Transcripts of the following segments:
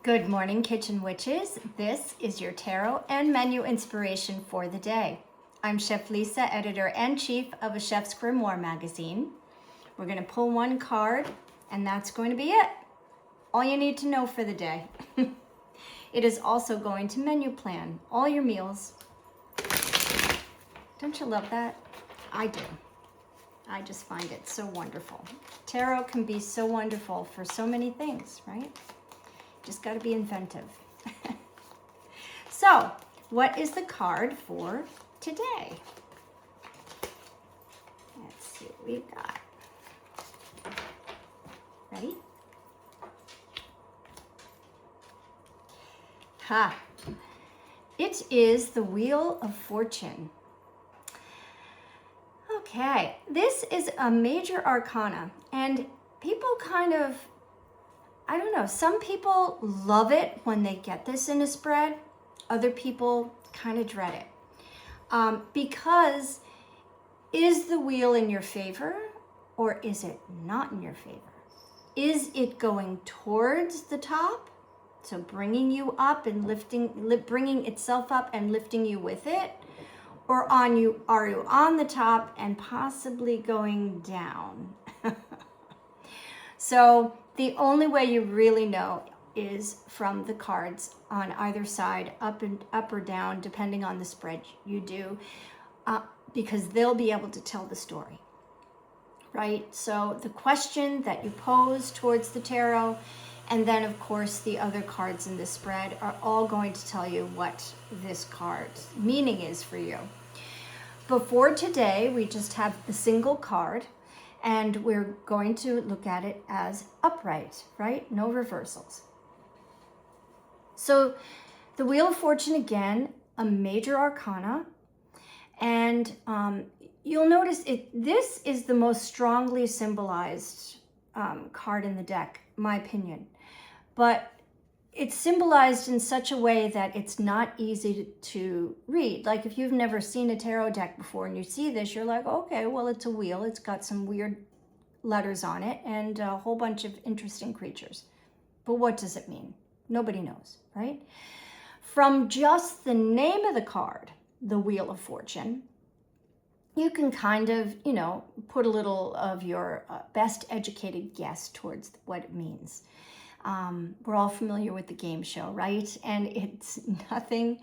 Good morning, Kitchen Witches. This is your tarot and menu inspiration for the day. I'm Chef Lisa, editor-in-chief of A Chef's Grimoire magazine. We're going to pull one card, and that's going to be it. All you need to know for the day. It is also going to menu plan all your meals. Don't you love that? I do. I just find it so wonderful. Tarot can be so wonderful for so many things, right? Just got to be inventive. So, what is the card for today? Let's see what we've got. Ready? Ha! It is the Wheel of Fortune. Okay, this is a major arcana, and people kind of, I don't know, some people love it when they get this in a spread. Other people kind of dread it. Because is the wheel in your favor or is it not in your favor? Is it going towards the top? So bringing you up and bringing itself up and lifting you with it? Or are you on the top and possibly going down? So the only way you really know is from the cards on either side, up or down, depending on the spread you do, because they'll be able to tell the story, right? So the question that you pose towards the tarot, and then of course the other cards in the spread are all going to tell you what this card's meaning is for you. Before today, we just have the single card, and we're going to look at it as upright, right? No reversals. So the Wheel of Fortune, again, a major arcana. And you'll notice this is the most strongly symbolized card in the deck, my opinion. But it's symbolized in such a way that it's not easy to read. Like if you've never seen a tarot deck before and you see this, you're like, okay, well, it's a wheel. It's got some weird letters on it and a whole bunch of interesting creatures. But what does it mean? Nobody knows, right? From just the name of the card, the Wheel of Fortune, you can kind of, put a little of your best educated guess towards what it means. We're all familiar with the game show, right? And it's nothing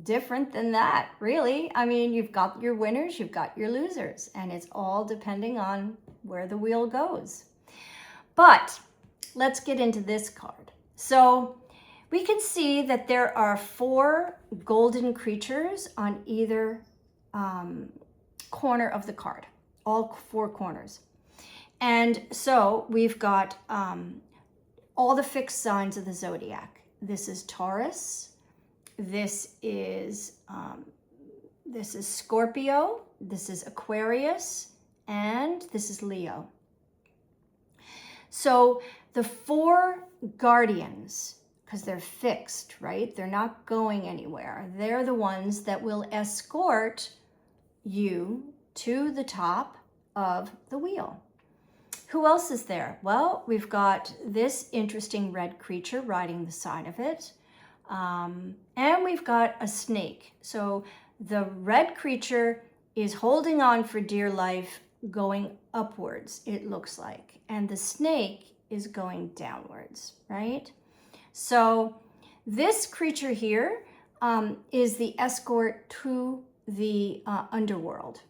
different than that, really. I mean, you've got your winners, you've got your losers, and it's all depending on where the wheel goes. But let's get into this card. So we can see that there are 4 golden creatures on either corner of the card, all 4 corners. And so we've got all the fixed signs of the zodiac. This is Taurus. This is Scorpio. This is Aquarius, and this is Leo. So the 4 guardians, because they're fixed, right? They're not going anywhere. They're the ones that will escort you to the top of the wheel. Who else is there? Well, we've got this interesting red creature riding the side of it. And we've got a snake. So the red creature is holding on for dear life, going upwards, it looks like. And the snake is going downwards, right? So this creature here is the escort to the underworld.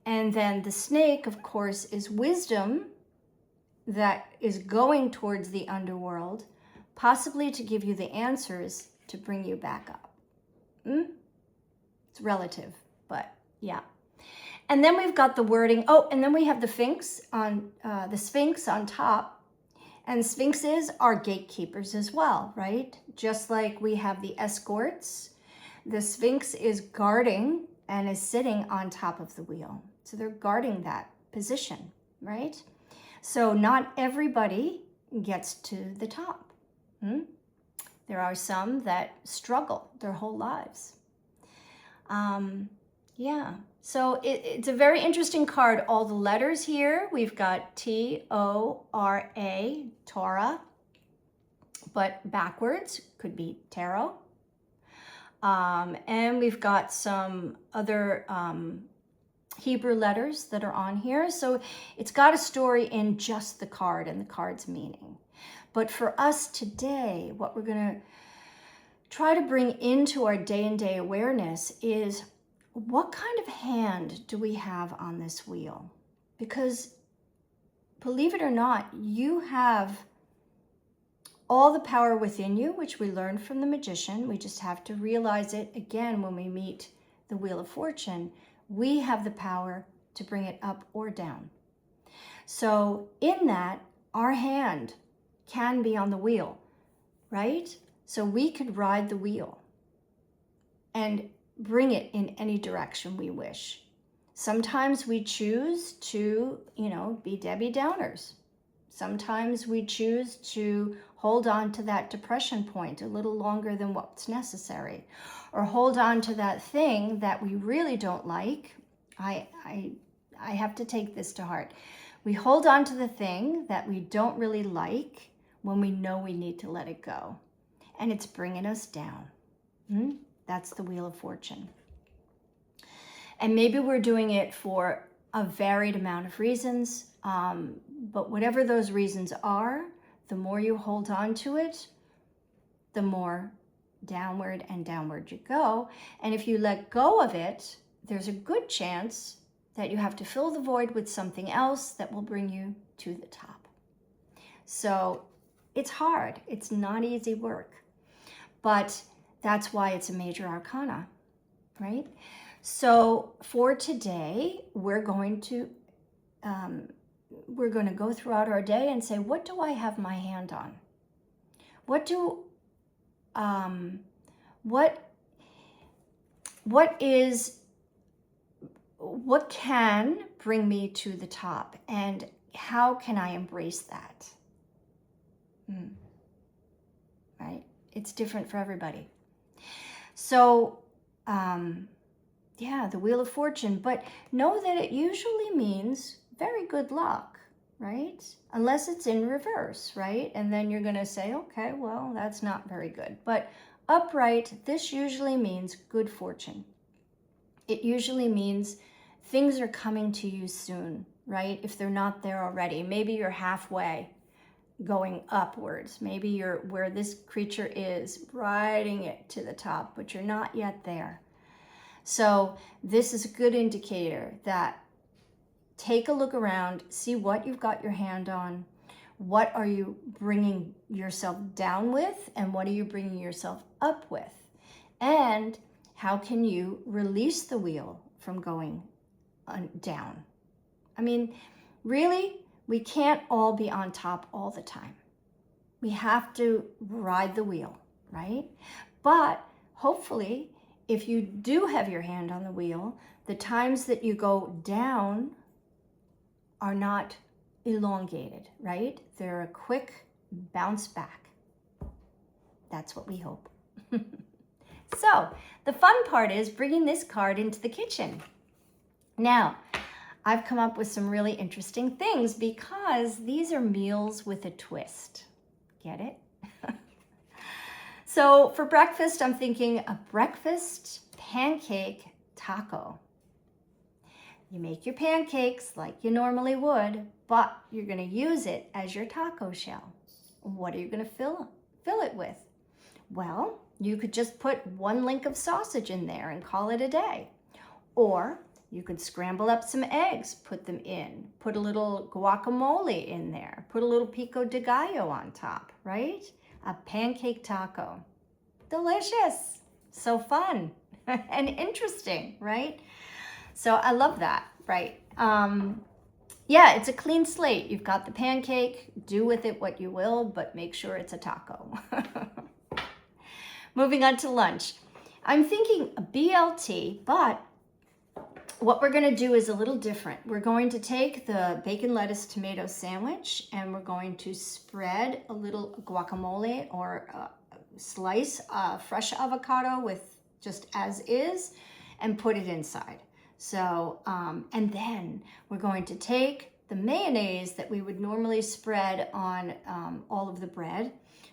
And then the snake, of course, is wisdom that is going towards the underworld, possibly to give you the answers to bring you back up. It's relative, but yeah. And then we've got the wording. Oh, and then we have the Sphinx on top. And Sphinxes are gatekeepers as well, right? Just like we have the escorts, the Sphinx is guarding and is sitting on top of the wheel. So they're guarding that position, right? So not everybody gets to the top. There are some that struggle their whole lives. Yeah, so it's a very interesting card. All the letters here, we've got T-O-R-A, Torah, but backwards could be taro. And we've got some other Hebrew letters that are on here. So it's got a story in just the card and the card's meaning. But for us today, what we're going to try to bring into our day-and-day awareness is, what kind of hand do we have on this wheel? Because believe it or not, you have all the power within you, which we learned from the magician. We just have to realize it again when we meet the Wheel of Fortune. We have the power to bring it up or down. So in that, our hand can be on the wheel, right? So we could ride the wheel and bring it in any direction we wish. Sometimes we choose to, be Debbie Downers. Sometimes we choose to hold on to that depression point a little longer than what's necessary, or hold on to that thing that we really don't like. I have to take this to heart. We hold on to the thing that we don't really like when we know we need to let it go, and it's bringing us down. That's the Wheel of Fortune. And maybe we're doing it for a varied amount of reasons, but whatever those reasons are, the more you hold on to it, the more downward and downward you go. And if you let go of it, there's a good chance that you have to fill the void with something else that will bring you to the top. So it's hard. It's not easy work. But that's why it's a major arcana, right? So for today, we're going to go throughout our day and say, what do I have my hand on? What can bring me to the top, and how can I embrace that? Right? It's different for everybody. So, the Wheel of Fortune, but know that it usually means very good luck, right? Unless it's in reverse, right? And then you're going to say, okay, well, that's not very good. But upright, this usually means good fortune. It usually means things are coming to you soon, right? If they're not there already. Maybe you're halfway going upwards. Maybe you're where this creature is, riding it to the top, but you're not yet there. So this is a good indicator that take a look around, see what you've got your hand on, what are you bringing yourself down with, and what are you bringing yourself up with, and how can you release the wheel from going down. I mean, really, we can't all be on top all the time. We have to ride the wheel, right? But hopefully, if you do have your hand on the wheel, the times that you go down are not elongated, right? They're a quick bounce back. That's what we hope. So the fun part is bringing this card into the kitchen. Now, I've come up with some really interesting things because these are meals with a twist. Get it? So for breakfast, I'm thinking a breakfast pancake taco. You make your pancakes like you normally would, but you're going to use it as your taco shell. What are you going to fill it with? Well, you could just put one link of sausage in there and call it a day. Or you could scramble up some eggs, put them in, put a little guacamole in there, put a little pico de gallo on top, right? A pancake taco. Delicious. So fun and interesting, right? So I love that, right? Yeah, it's a clean slate. You've got the pancake, do with it what you will, but make sure it's a taco. Moving on to lunch. I'm thinking a BLT, but what we're going to do is a little different. We're going to take the bacon, lettuce, tomato sandwich, and we're going to spread a little guacamole or slice fresh avocado with just as is and put it inside. So, and then we're going to take the mayonnaise that we would normally spread on all of the bread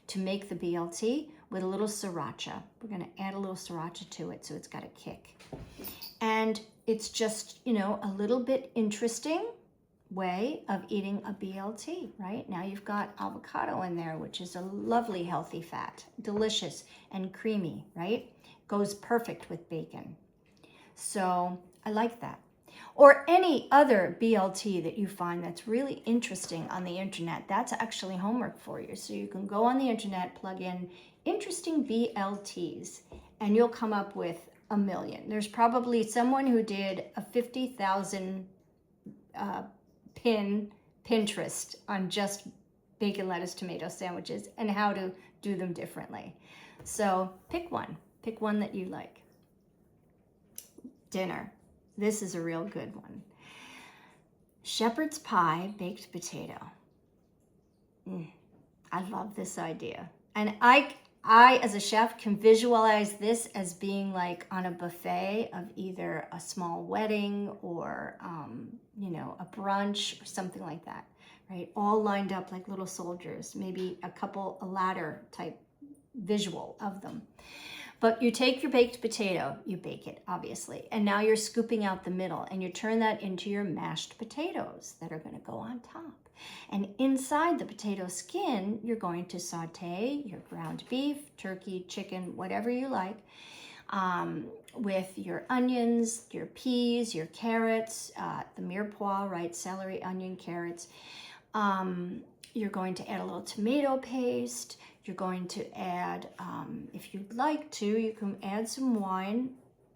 to make the BLT with a little sriracha. We're going to add a little sriracha to it so it's got a kick. And it's just, you know, a little bit interesting way of eating a BLT, right? Now you've got avocado in there, which is a lovely healthy fat, delicious and creamy, right? Goes perfect with bacon. So I like that. Or any other BLT that you find that's really interesting on the internet. That's actually homework for you. So you can go on the internet, plug in interesting BLTs, and you'll come up with a million. There's probably someone who did a 50,000 Pinterest on just bacon, lettuce, tomato sandwiches and how to do them differently. So pick one that you like. Dinner. This is a real good one. Shepherd's pie, baked potato. I love this idea. And I, as a chef, can visualize this as being like on a buffet of either a small wedding or, you know, a brunch or something like that, right? All lined up like little soldiers, maybe a ladder type visual of them. But you take your baked potato, you bake it, obviously, and now you're scooping out the middle, and you turn that into your mashed potatoes that are going to go on top. And inside the potato skin, you're going to saute your ground beef, turkey, chicken, whatever you like, with your onions, your peas, your carrots, the mirepoix, right, celery, onion, carrots. You're going to add a little tomato paste. You're going to add, if you'd like to, you can add some wine.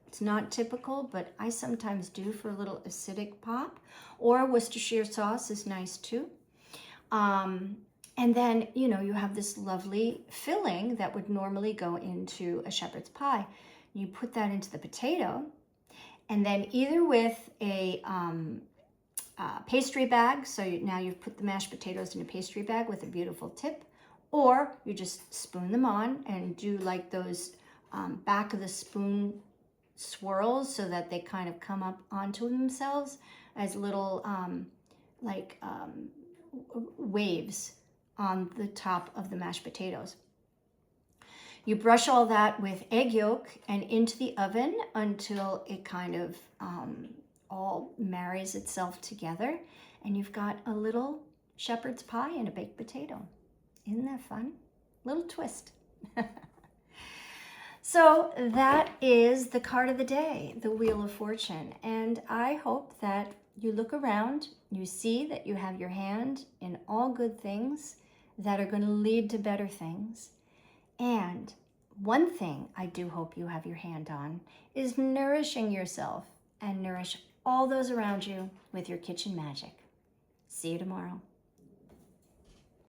It's not typical, but I sometimes do for a little acidic pop. Or Worcestershire sauce is nice too. And then, you know, you have this lovely filling that would normally go into a shepherd's pie. You put that into the potato, and then either with a pastry bag, so now you've put the mashed potatoes in a pastry bag with a beautiful tip, or you just spoon them on and do like those back of the spoon swirls so that they kind of come up onto themselves as little waves on the top of the mashed potatoes. You brush all that with egg yolk and into the oven until it kind of all marries itself together, and you've got a little shepherd's pie and a baked potato. Isn't that fun? Little twist. So that is the card of the day, the Wheel of Fortune. And I hope that you look around, you see that you have your hand in all good things that are going to lead to better things. And one thing I do hope you have your hand on is nourishing yourself and nourish all those around you with your kitchen magic. See you tomorrow.